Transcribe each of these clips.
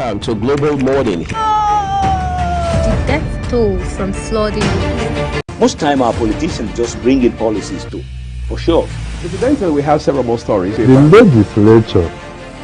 Welcome to Global Morning. The death toll from flooding. Most time our politicians just bring in policies too, for sure. Incidentally, we have several more stories. The legislature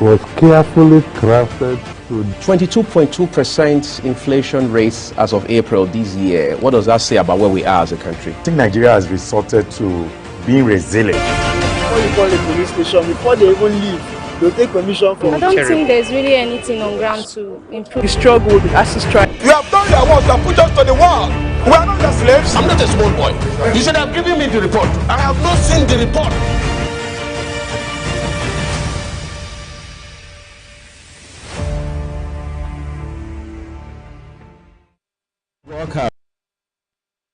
was carefully crafted to 22.2% inflation rates as of April this year. What does that say about where we are as a country? I think Nigeria has resorted to being resilient. Before you call a police station, before they even leave, they'll take permission from I don't think there's really anything on ground to improve. the struggle, the ASIS strike. You have done your work, you have put us to the wall. We are not your slaves. I'm not a small boy. You should have given me the report. I have not seen the report. Welcome.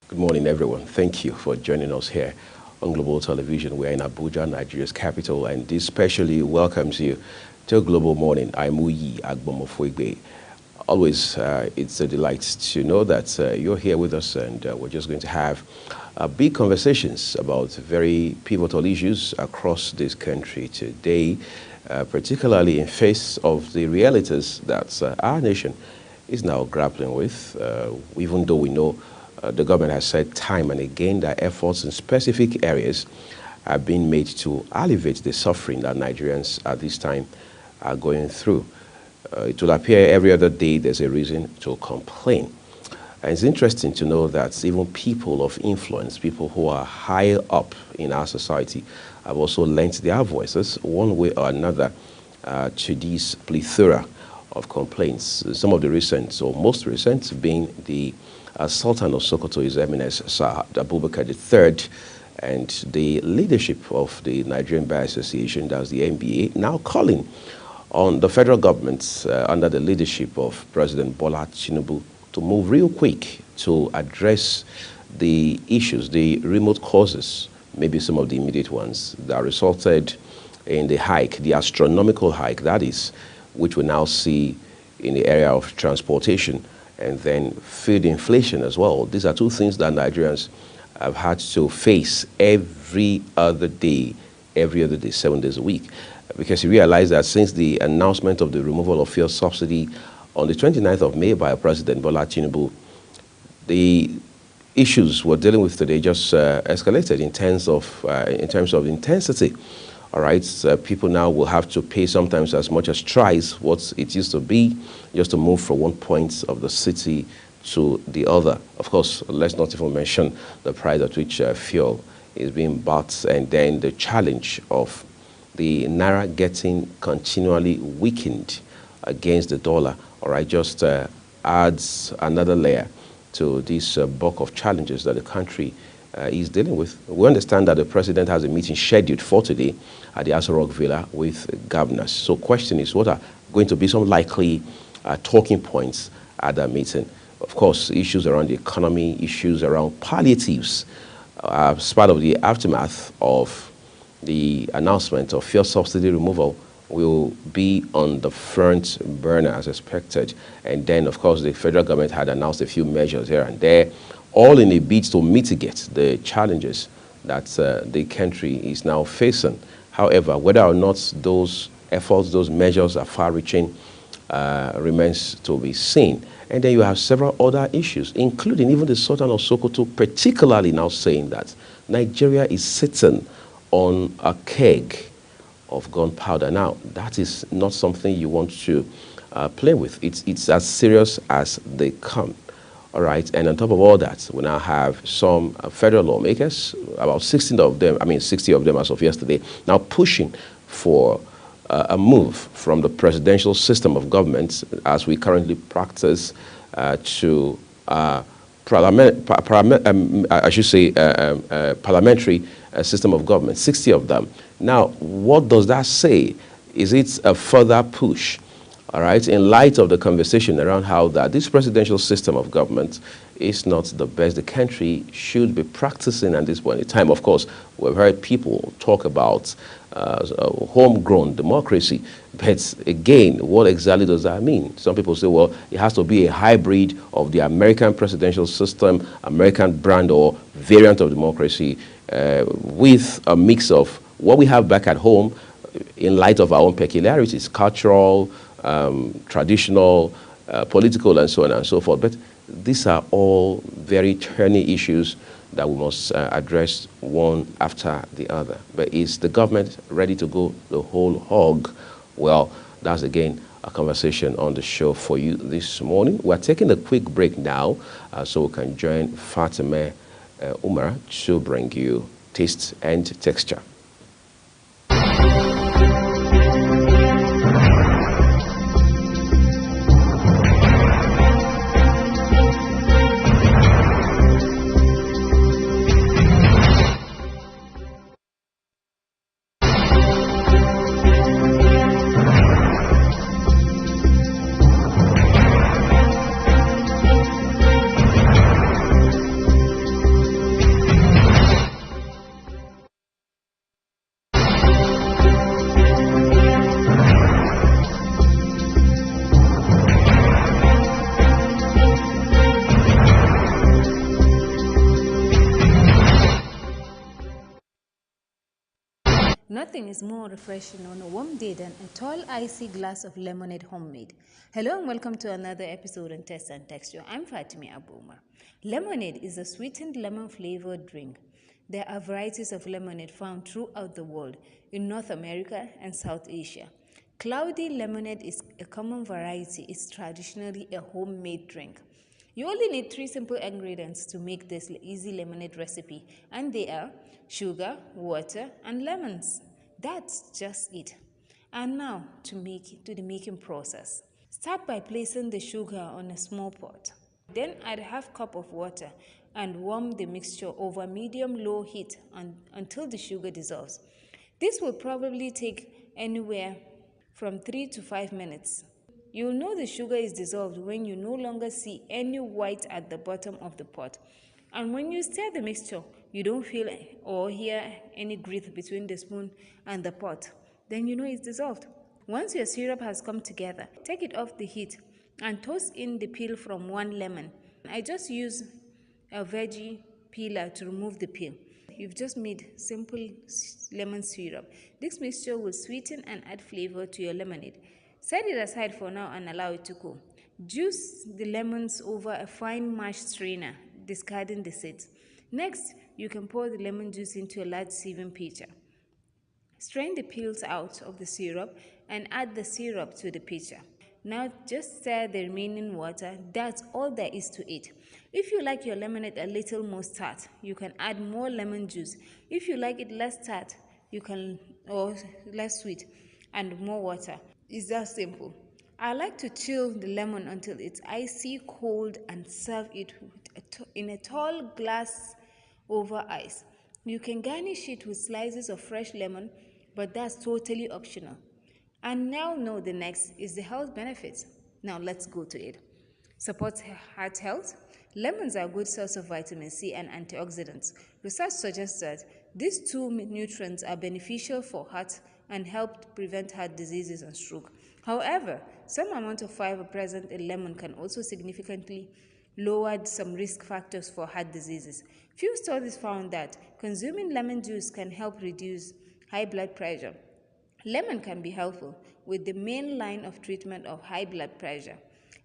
Good morning, everyone. Thank you for joining us here on Global Television. We are in Abuja, Nigeria's capital, and this specially welcomes you to Global Morning. I'm Uyi Agbomofoigbe. Always, it's a delight to know that you're here with us, and we're just going to have big conversations about very pivotal issues across this country today, particularly in face of the realities that our nation is now grappling with, even though we know the government has said time and again that efforts in specific areas are being made to alleviate the suffering that Nigerians at this time are going through. It will appear every other day there's a reason to complain. And it's interesting to know that even people of influence, people who are higher up in our society, have also lent their voices one way or another to this plethora of complaints. Some of the recent, or most recent, being the Sultan of Sokoto, His Eminence Sir Abubakar III, and the leadership of the Nigerian Bar Association, that's the NBA, now calling on the federal government under the leadership of President Bola Tinubu to move real quick to address the issues, the remote causes, maybe some of the immediate ones that resulted in the hike, the astronomical hike, that is, which we now see in the area of transportation, and then food inflation as well. These are two things that Nigerians have had to face every other day, 7 days a week. Because you realize that since the announcement of the removal of fuel subsidy on the 29th of May by President Bola Tinubu, the issues we're dealing with today just escalated in terms of intensity. All right, people now will have to pay sometimes as much as twice what it used to be just to move from one point of the city to the other. Of course, let's not even mention the price at which fuel is being bought, and then the challenge of the naira getting continually weakened against the dollar. All right, just adds another layer to this bulk of challenges that the country is dealing with. We understand that the president has a meeting scheduled for today at the Aso Rock Villa with governors. So question is, what are going to be some likely talking points at that meeting? Of course, issues around the economy, issues around palliatives, as part of the aftermath of the announcement of fuel subsidy removal will be on the front burner as expected. And then, of course, the federal government had announced a few measures here and there, all in a bid to mitigate the challenges that the country is now facing. However, whether or not those efforts, those measures are far-reaching remains to be seen. And then you have several other issues, including even the Sultan of Sokoto particularly now saying that Nigeria is sitting on a keg of gunpowder. Now, that is not something you want to play with. It's as serious as they come. All right, and on top of all that, we now have some federal lawmakers, about 60 of them as of yesterday, now pushing for a move from the presidential system of government as we currently practice to parliamentary system of government, 60 of them. Now, what does that say? Is it a further push? All right, in light of the conversation around how that this presidential system of government is not the best the country should be practicing at this point in time. Of course, we've heard people talk about homegrown democracy, but again, what exactly does that mean? Some people say, well, it has to be a hybrid of the American presidential system, American brand or variant of democracy, with a mix of what we have back at home in light of our own peculiarities, cultural, traditional, political, and so on and so forth. But these are all very thorny issues that we must address one after the other. But is the government ready to go the whole hog? Well, that's again a conversation on the show for you this morning. We're taking a quick break now so we can join Fatima Umar to bring you Taste and Texture. Nothing is more refreshing on a warm day than a tall, icy glass of lemonade homemade. Hello and welcome to another episode on Taste and Texture. I'm Fatima Abuma. Lemonade is a sweetened lemon-flavored drink. There are varieties of lemonade found throughout the world, in North America and South Asia. Cloudy lemonade is a common variety. It's traditionally a homemade drink. You only need 3 simple ingredients to make this easy lemonade recipe, and they are sugar, water, and lemons. That's just it. And now to the making process. Start by placing the sugar on a small pot. Then add half cup of water and warm the mixture over medium-low heat until the sugar dissolves. This will probably take anywhere from 3 to 5 minutes. You'll know the sugar is dissolved when you no longer see any white at the bottom of the pot. And when you stir the mixture, you don't feel or hear any grit between the spoon and the pot. Then you know it's dissolved. Once your syrup has come together, take it off the heat and toss in the peel from 1 lemon. I just use a veggie peeler to remove the peel. You've just made simple lemon syrup. This mixture will sweeten and add flavor to your lemonade. Set it aside for now and allow it to cool. Juice the lemons over a fine mash strainer, discarding the seeds. Next, you can pour the lemon juice into a large sieving pitcher. Strain the peels out of the syrup and add the syrup to the pitcher. Now just stir the remaining water. That's all there is to it. If you like your lemonade a little more tart, you can add more lemon juice. If you like it less tart, or less sweet, and more water. It's that simple. I like to chill the lemon until it's icy cold and serve it in a tall glass over ice. You can garnish it with slices of fresh lemon, but that's totally optional. And now know the next is the health benefits. Now let's go to it. Support heart health. Lemons are a good source of vitamin C and antioxidants. Research suggests that these 2 nutrients are beneficial for heart and help prevent heart diseases and stroke. However, some amount of fiber present in lemon can also significantly lower some risk factors for heart diseases. Few studies found that consuming lemon juice can help reduce high blood pressure. Lemon can be helpful with the main line of treatment of high blood pressure.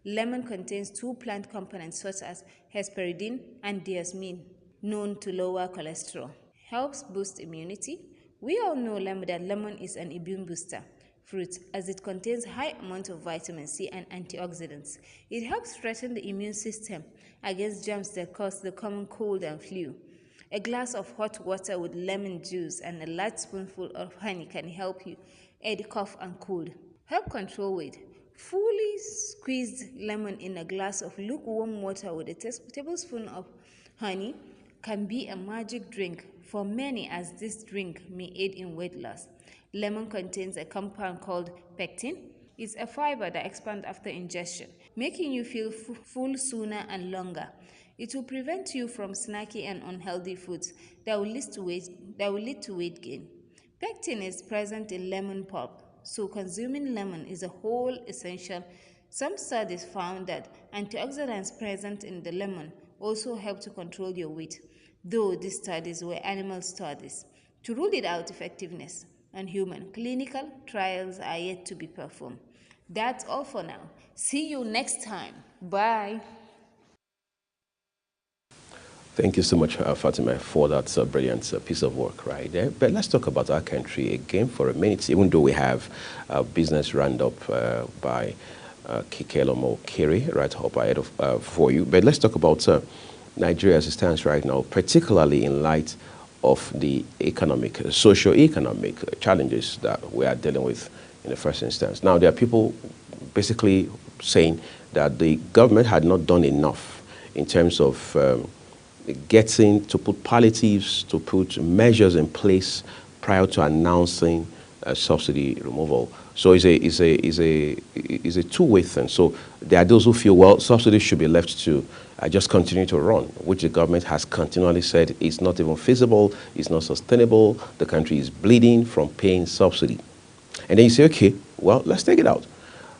Lemon contains 2 plant components such as hesperidin and diosmin, known to lower cholesterol. Helps boost immunity. We all know that lemon is an immune booster fruit as it contains high amount of vitamin C and antioxidants. It helps strengthen the immune system against germs that cause the common cold and flu. A glass of hot water with lemon juice and a large spoonful of honey can help you aid cough and cold. Help control weight. Fully squeezed lemon in a glass of lukewarm water with a tablespoon of honey can be a magic drink for many, as this drink may aid in weight loss. Lemon contains a compound called pectin. It's a fiber that expands after ingestion, making you feel full sooner and longer. It will prevent you from snacking and unhealthy foods that will lead to weight gain. Pectin is present in lemon pulp, so consuming lemon is a whole essential. Some studies found that antioxidants present in the lemon also help to control your weight, though these studies were animal studies. To rule it out effectiveness on human, clinical trials are yet to be performed. That's all for now. See you next time. Bye. Thank you so much, Fatima, for that brilliant piece of work right there. But let's talk about our country again for a minute, even though we have a business roundup by Kikelomo Kiri right up ahead for you. But let's talk about Nigeria as it stands right now, particularly in light of the economic, socio-economic challenges that we are dealing with in the first instance. Now, there are people basically saying that the government had not done enough in terms of getting to put palliatives, to put measures in place prior to announcing subsidy removal. So it's a two-way thing. So there are those who feel, well, subsidies should be left to just continue to run, which the government has continually said is not even feasible, it's not sustainable, the country is bleeding from paying subsidy. And then you say, okay, well, let's take it out.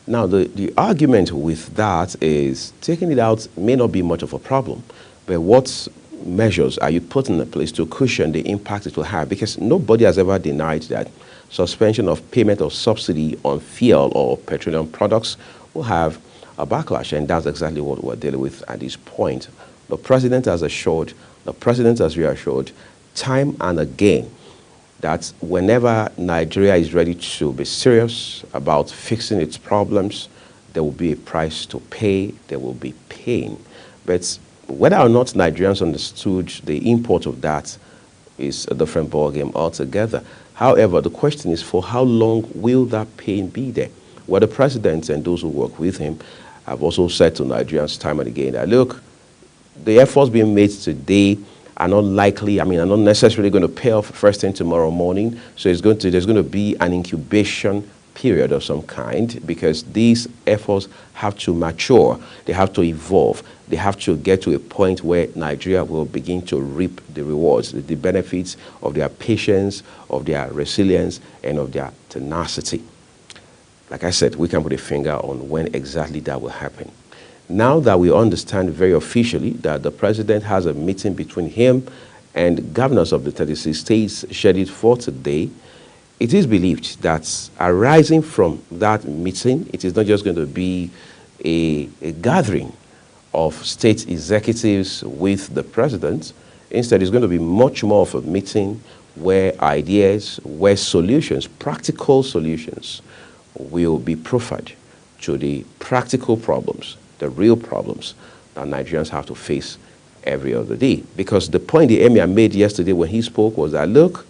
Now, the argument with that is taking it out may not be much of a problem, but what measures are you putting in place to cushion the impact it will have? Because nobody has ever denied that suspension of payment of subsidy on fuel or petroleum products will have a backlash, and that's exactly what we're dealing with at this point. The president has assured, the president has reassured time and again that whenever Nigeria is ready to be serious about fixing its problems, there will be a price to pay, there will be pain. But whether or not Nigerians understood the import of that is a different ballgame altogether. However, the question is, for how long will that pain be there? Well, the president and those who work with him have also said to Nigerians time and again that, look, the efforts being made today are not likely, are not necessarily going to pay off first thing tomorrow morning. So there's going to be an incubation period of some kind, because these efforts have to mature, they have to evolve, they have to get to a point where Nigeria will begin to reap the rewards, the benefits of their patience, of their resilience, and of their tenacity. Like I said, we can put a finger on when exactly that will happen. Now that we understand very officially that the president has a meeting between him and governors of the 36 states scheduled for today, it is believed that arising from that meeting, it is not just going to be a gathering of state executives with the president. Instead, it's going to be much more of a meeting where ideas, where solutions, practical solutions, will be proffered to the practical problems, the real problems that Nigerians have to face every other day. Because the point the emir made yesterday when he spoke was that, look,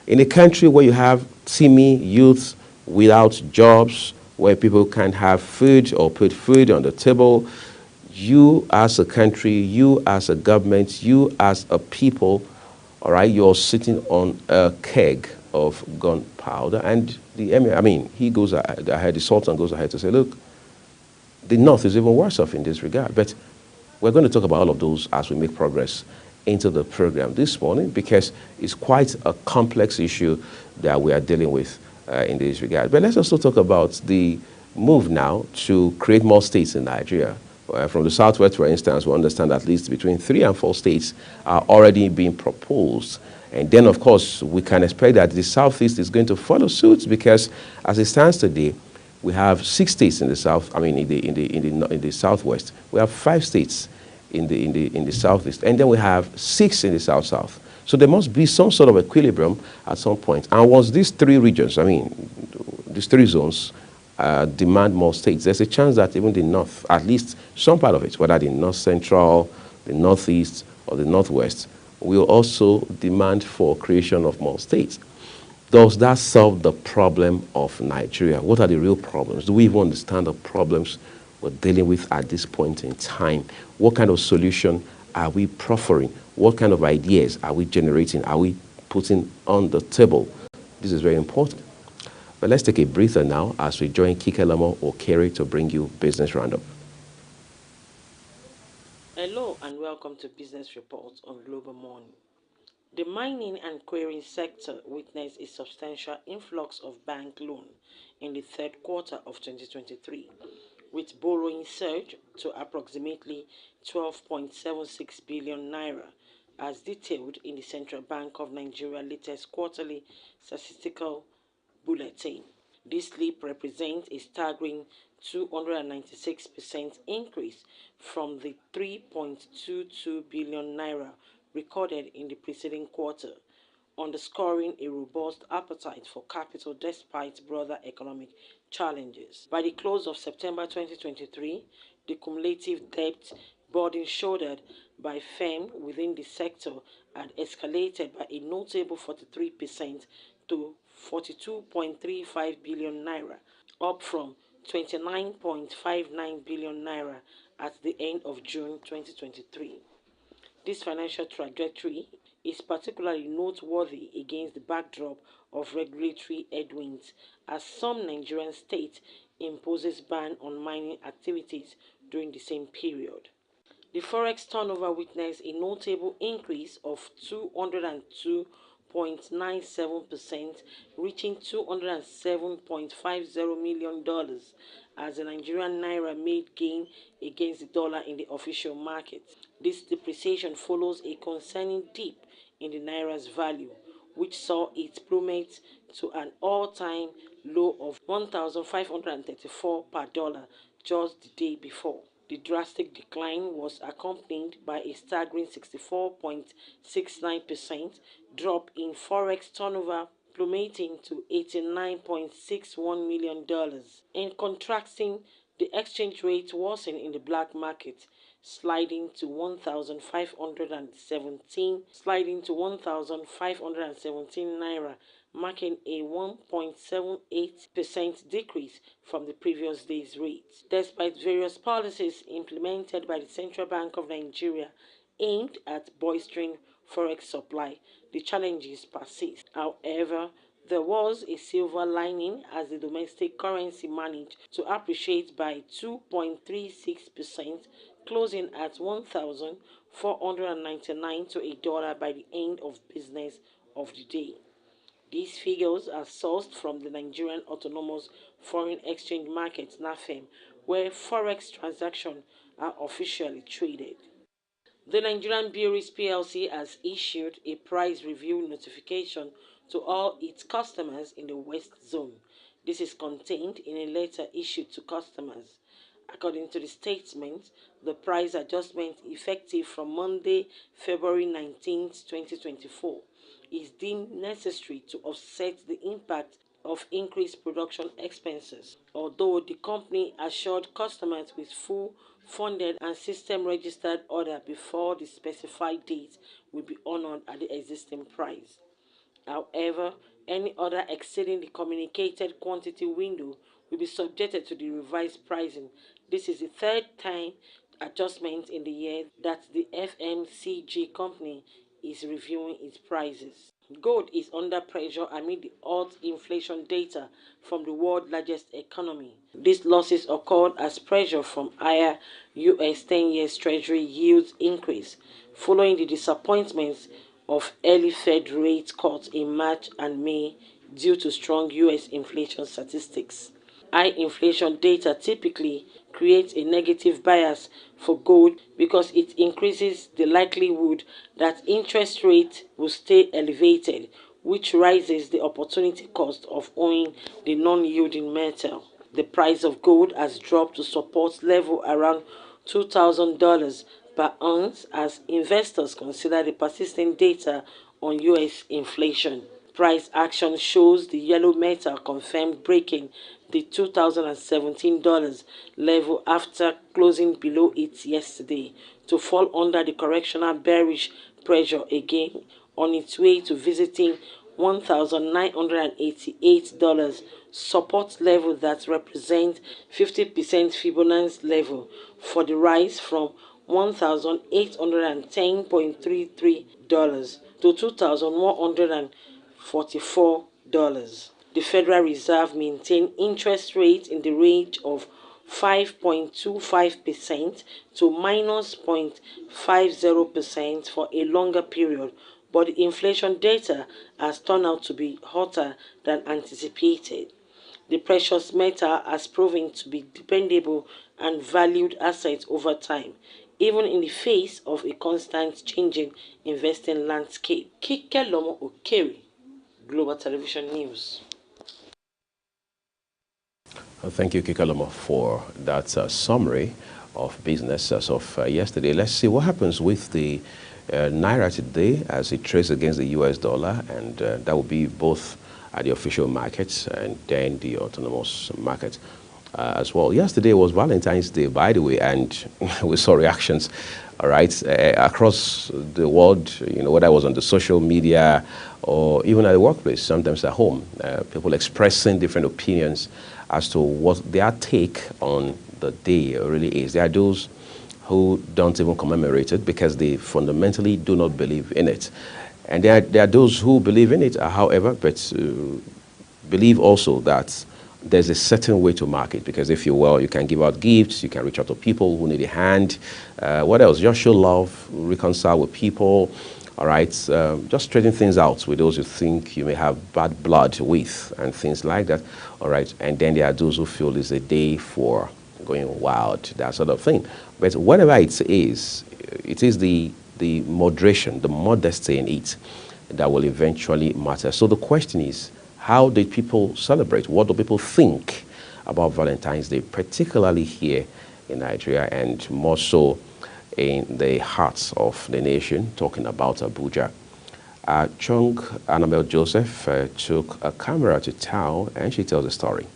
in a country where you have teeming youth without jobs, where people can't have food or put food on the table, you as a country, you as a government, you as a people, all right, you're sitting on a keg of gunpowder. And the emir, he goes ahead, the sultan goes ahead to say, look, the north is even worse off in this regard. But we're going to talk about all of those as we make progress into the program this morning, because it's quite a complex issue that we are dealing with in this regard. But let's also talk about the move now to create more states in Nigeria. From the southwest, for instance, we understand at least between 3 and 4 states are already being proposed. And then, of course, we can expect that the southeast is going to follow suit, because as it stands today, we have 6 states in the south. In the southwest, we have 5 states in the southeast, and then we have 6 in the south. So there must be some sort of equilibrium at some point. And once these 3 regions, these 3 zones, demand more states, there's a chance that even the north, at least some part of it, whether the north central, the northeast, or the northwest, will also demand for creation of more states. Does that solve the problem of Nigeria? What are the real problems? Do we even understand the problems we're dealing with at this point in time? What kind of solution are we proffering? What kind of ideas are we generating? Are we putting on the table? This is very important. But let's take a breather now as we join Kikelomo Okere to bring you Business Roundup. Hello and welcome to Business Report on Global Morning. The mining and quarrying sector witnessed a substantial influx of bank loan in the third quarter of 2023, with borrowing surge to approximately 12.76 billion naira, as detailed in the Central Bank of Nigeria latest quarterly statistical bulletin. This leap represents a staggering 296% increase from the 3.22 billion naira recorded in the preceding quarter, underscoring a robust appetite for capital despite broader economic challenges. By the close of September 2023, the cumulative debt burden shouldered by firms within the sector had escalated by a notable 43% to 42.35 billion naira, up from 29.59 billion naira at the end of June 2023. This financial trajectory is particularly noteworthy against the backdrop of regulatory headwinds, as some Nigerian states imposes ban on mining activities during the same period. The forex turnover witnessed a notable increase of 202.97%, reaching $207.50 million, as the Nigerian naira made gain against the dollar in the official market. This depreciation follows a concerning dip in the naira's value, which saw it plummet to an all-time low of 1,534 per dollar just the day before. The drastic decline was accompanied by a staggering 64.69% drop in forex turnover, plummeting to $89.61 million. In contrasting, the exchange rate worsened in the black market, sliding to 1,517 naira, marking a 1.78% decrease from the previous day's rate. Despite various policies implemented by the Central Bank of Nigeria aimed at bolstering forex supply, the challenges persist. However, there was a silver lining as the domestic currency managed to appreciate by 2.36%, closing at 1,499 to a dollar by the end of business of the day. These figures are sourced from the Nigerian Autonomous Foreign Exchange Market (NAFEM), where forex transactions are officially traded. The Nigerian Breweries PLC has issued a price review notification to all its customers in the West Zone. This is contained in a letter issued to customers. According to the statement, the price adjustment effective from Monday, February 19, 2024, is deemed necessary to offset the impact of increased production expenses. Although the company assured customers with full funded and system registered order before the specified date will be honored at the existing price. However, any order exceeding the communicated quantity window will be subjected to the revised pricing. This is the third time adjustment in the year that the FMCG company is reviewing its prices. Gold is under pressure amid the hot inflation data from the world's largest economy. These losses occurred as pressure from higher U.S. 10-year Treasury yields increase, following the disappointments of early Fed rate cuts in March and May due to strong U.S. inflation statistics. High inflation data typically creates a negative bias for gold because it increases the likelihood that interest rates will stay elevated, which raises the opportunity cost of owning the non-yielding metal. The price of gold has dropped to support level around $2,000 per ounce as investors consider the persistent data on U.S. inflation. Price action shows the yellow metal confirmed breaking the $2,017 level after closing below it yesterday, to fall under the correctional bearish pressure again on its way to visiting $1,988 support level that represents 50% Fibonacci level for the rise from $1,810.33 to $2,144. The Federal Reserve maintained interest rates in the range of 5.25% to minus 0.50% for a longer period, but the inflation data has turned out to be hotter than anticipated. The precious metal has proven to be dependable and valued asset over time, even in the face of a constant changing investing landscape. Kike Lomo Okeri, Global Television News. Thank you, Kikaloma, for that summary of business as of yesterday. Let's see what happens with the Naira today as it trades against the US dollar, and that will be both at the official markets and then the autonomous market as well. Yesterday was Valentine's Day, by the way, and we saw reactions, all right, across the world, you know, whether it was on the social media or even at the workplace, sometimes at home, people expressing different opinions as to what their take on the day really is. There are those who don't even commemorate it because they fundamentally do not believe in it. And there are those who believe in it, however, but believe also that there's a certain way to mark it, because if you're well, you can give out gifts, you can reach out to people who need a hand. What else? Just show love, reconcile with people, all right? Just straighten things out with those you think you may have bad blood with and things like that, all right? And then there are those who feel it's a day for going wild, that sort of thing. But whatever it is the moderation, the modesty in it that will eventually matter. So the question is, how did people celebrate? What do people think about Valentine's Day, particularly here in Nigeria and more so in the hearts of the nation, talking about Abuja? Chung Annabelle Joseph took a camera to town and she tells a story.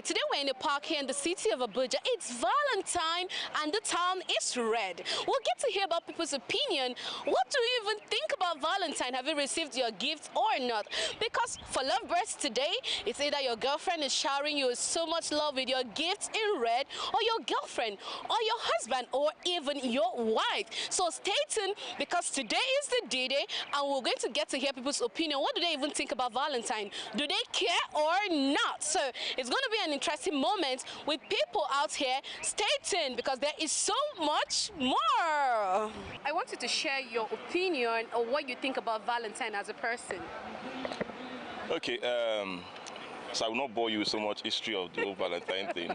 Today we're in the park here in the city of Abuja. It's Valentine and the town is red. We'll get to hear about people's opinion. What do you even think about Valentine? Have you received your gifts or not? Because for lovebirds today, it's either your girlfriend is showering you with so much love with your gifts in red, or your girlfriend, or your husband, or even your wife. So stay tuned, because today is the D-Day and we're going to get to hear people's opinion. What do they even think about Valentine? Do they care or not? So it's going to be an interesting moment with people out here. Stay tuned, because there is so much more. I want you to share your opinion or what you think about Valentine as a person. Okay, so I will not bore you with so much history of the whole Valentine thing.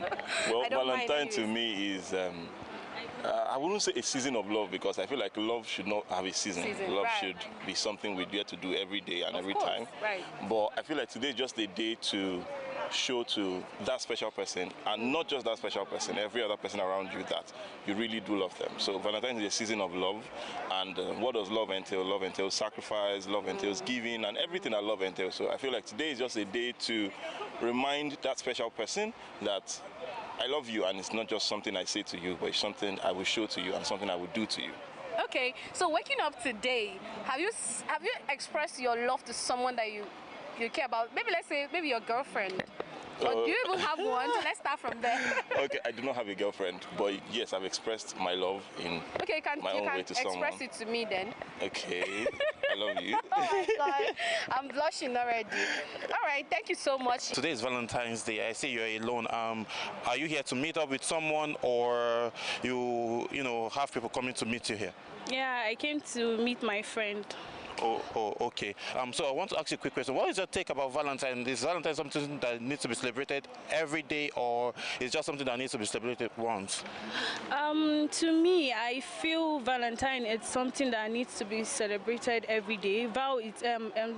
Well, Valentine to me is I wouldn't say a season of love, because I feel like love should not have a season. Love should be something we dare to do every day and every time. But I feel like today is just a day to show to that special person, and not just that special person, every other person around you, that you really do love them. So Valentine's is a season of love, and what does love entail? Love entails sacrifice, love entails giving, and everything that love entails. So I feel like today is just a day to remind that special person that I love you, and it's not just something I say to you, but it's something I will show to you and something I will do to you. Okay, so waking up today, have you expressed your love to someone that you care about? Maybe let's say your girlfriend. Or do you even have one? So let's start from there. Okay, I do not have a girlfriend, but yes, I've expressed my love in my own way to someone. Express it to me then. Okay, I love you. Oh my God, I'm blushing already. All right, thank you so much. Today is Valentine's Day. I see you're alone. Are you here to meet up with someone, or you have people coming to meet you here? Yeah, I came to meet my friend. Oh, okay. So I want to ask you a quick question. What is your take about Valentine? Is Valentine something that needs to be celebrated every day, or is just something that needs to be celebrated once? To me, I feel Valentine is something that needs to be celebrated every day.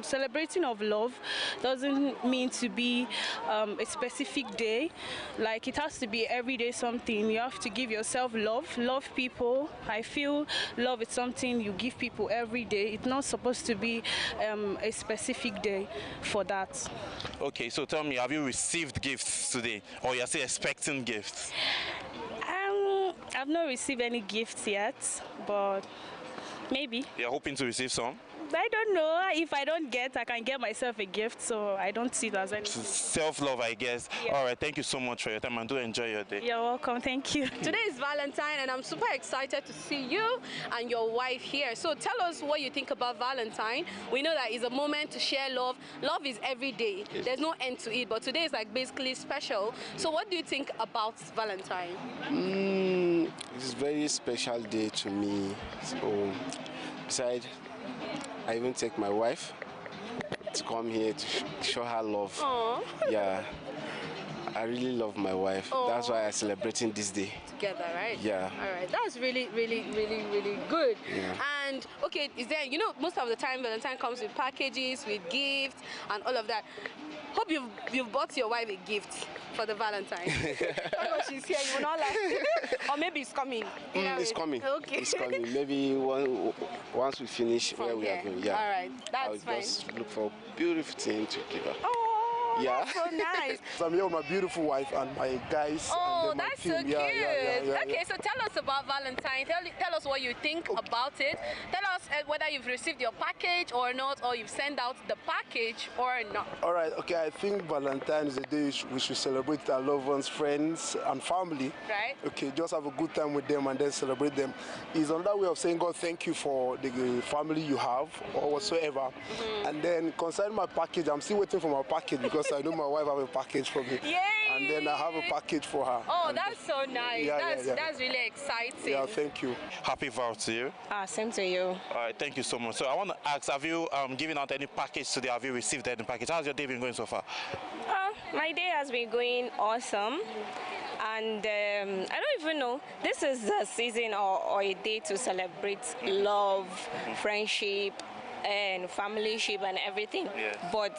Celebrating of love doesn't mean to be a specific day. Like, it has to be every day something. You have to give yourself love people. I feel love is something you give people every day. It's not supposed to be a specific day for that. Okay, so tell me, have you received gifts today, or you're still expecting gifts? I've not received any gifts yet, but maybe. You're hoping to receive some? I don't know. If I don't get, I can get myself a gift, so I don't see it as anything. Self-love, I guess. Yeah. All right, thank you so much for your time, and do enjoy your day. You're welcome, thank you. Today is Valentine, and I'm super excited to see you and your wife here. So tell us what you think about Valentine. We know that it's a moment to share love. Love is every day. Yes. There's no end to it, but today is like basically special. So what do you think about Valentine? It's a very special day to me. So besides, I even take my wife to come here to show her love. Aww. Yeah, I really love my wife. Aww. That's why I'm celebrating this day. Together, right? Yeah. All right, that's really, really, really, really good. Yeah. And okay, is there, most of the time Valentine comes with packages, with gifts, and all of that. Hope you've bought your wife a gift for the Valentine. Oh, she's here. You will not laugh. Or maybe it's coming. It's coming. Okay. It's coming. Maybe once we finish where we are going. Yeah. All right. That's I'll fine. just look for a beautiful thing to give her. Oh, yeah. that's so nice. So I'm here with my beautiful wife and my guys. Oh, and then my that's team. so cute. Yeah. Okay, so tell us about Valentine. Tell us what you think about it. Tell us whether you've received your package or not, or you've sent out the package or not. All right, okay, I think Valentine is a day we should celebrate with our loved ones, friends, and family. Right. Okay, just have a good time with them and then celebrate them. It's another way of saying, God, thank you for the family you have or whatsoever. And then concerning my package, I'm still waiting for my package because I know my wife have a package for me. Yay! And then I have a package for her. Oh, that's so nice. Yeah, That's really exciting. Yeah, thank you. Happy Val to you. Same to you. All right, thank you so much. So I want to ask, have you given out any package today? Have you received any package? How's your day been going so far? My day has been going awesome. And I don't even know, this is a season or a day to celebrate love, friendship, and familyship and everything. Yes. But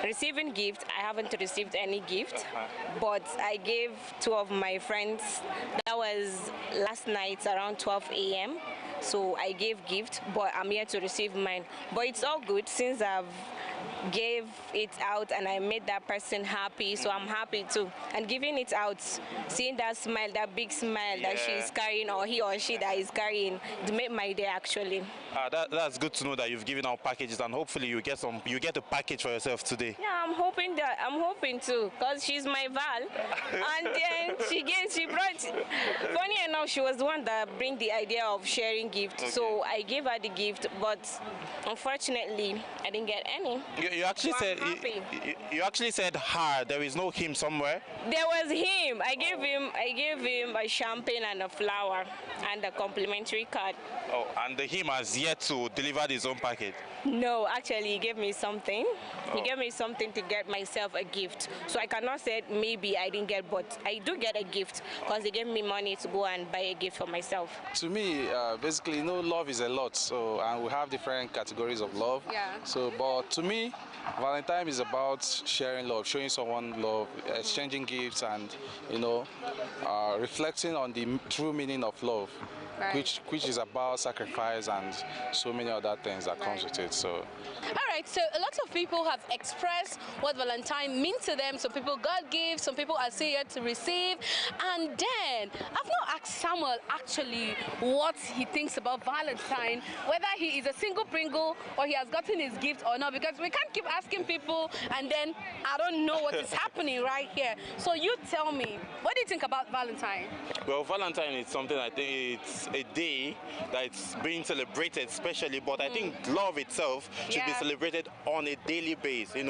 receiving gifts, I haven't received any gift, but I gave 2 of my friends, that was last night around 12 a.m. So I gave gift, but I'm here to receive mine. But it's all good since I've gave it out and I made that person happy, so I'm happy too. And giving it out, seeing that smile, that big smile that she's carrying, or he or she that is carrying, it made my day actually. That's good to know that you've given out packages, and hopefully you get a package for yourself today. Yeah, I'm hoping to, because she's my Val. And then she brought, funny enough, she was the one that bring the idea of sharing gifts. Okay. So I gave her the gift, but unfortunately I didn't get any. You actually said you actually said her. There is no him somewhere. There was him. I gave him a champagne and a flower and a complimentary card. Oh, and the him has yet to deliver his own package. No, actually, he gave me something. He gave me something to get myself a gift. So I cannot say maybe I didn't get, but I do get a gift because he gave me money to go and buy a gift for myself. To me, basically, love is a lot. So, and we have different categories of love. Yeah. So, but to me, Valentine is about sharing love, showing someone love, exchanging gifts, and reflecting on the true meaning of love. Right. Which is about sacrifice and so many other things that comes with it. So. All right, so a lot of people have expressed what Valentine means to them. Some people got gifts, some people are still yet to receive. And then, I've not asked Samuel actually what he thinks about Valentine, whether he is a single Pringle or he has gotten his gift or not, because we can't keep asking people and then I don't know what is happening right here. So you tell me, what do you think about Valentine? Well, Valentine is something, I think it's a day that's being celebrated especially, but I think love itself should be celebrated on a daily basis. We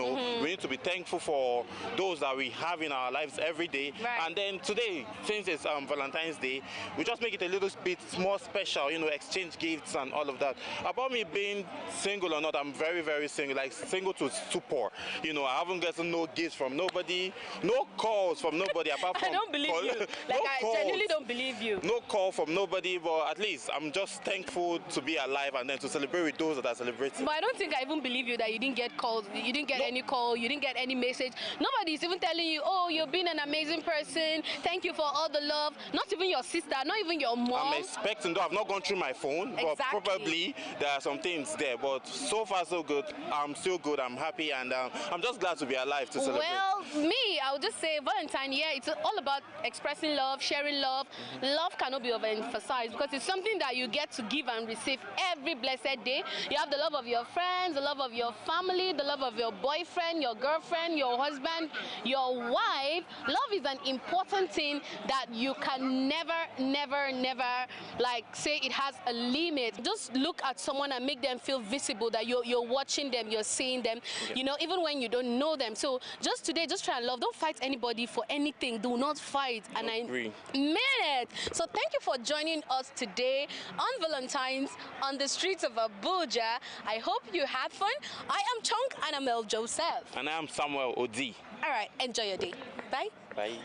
need to be thankful for those that we have in our lives every day. Right. And then today, since it's Valentine's Day, we just make it a little bit more special, exchange gifts and all of that. About me being single or not, I'm very, very single, like single to stupor. I haven't gotten no gifts from nobody, no calls from nobody apart from... I don't believe you. Like, I genuinely don't believe you. No call from nobody, but at least I'm just thankful to be alive and then to celebrate with those that are celebrating. But I don't think I even believe you that you didn't get calls, you didn't get any call, you didn't get any message. Nobody is even telling you, oh, you've been an amazing person, thank you for all the love. Not even your sister, not even your mom. I'm expecting, though I've not gone through my phone, but probably there are some things there. But so far so good. I'm still good, I'm happy, and I'm just glad to be alive to celebrate. Well, me, I would just say Valentine, it's all about expressing love, sharing love. Love cannot be overemphasized because it's something that you get to give and receive every blessed day. You have the love of your friends, the love of your family, the love of your boyfriend, your girlfriend, your husband, your wife. Love is an important thing that you can never say it has a limit. Just look at someone and make them feel visible, that you're watching them, you're seeing them, even when you don't know them. So just today, just try and love. Don't fight anybody for anything. Do not fight. And I mean it. So thank you for joining us today on Valentine's on the streets of Abuja. I hope you had fun. I am Chunk and I'm El Joseph. And I am Samuel Odi. All right, enjoy your day. Bye. Bye.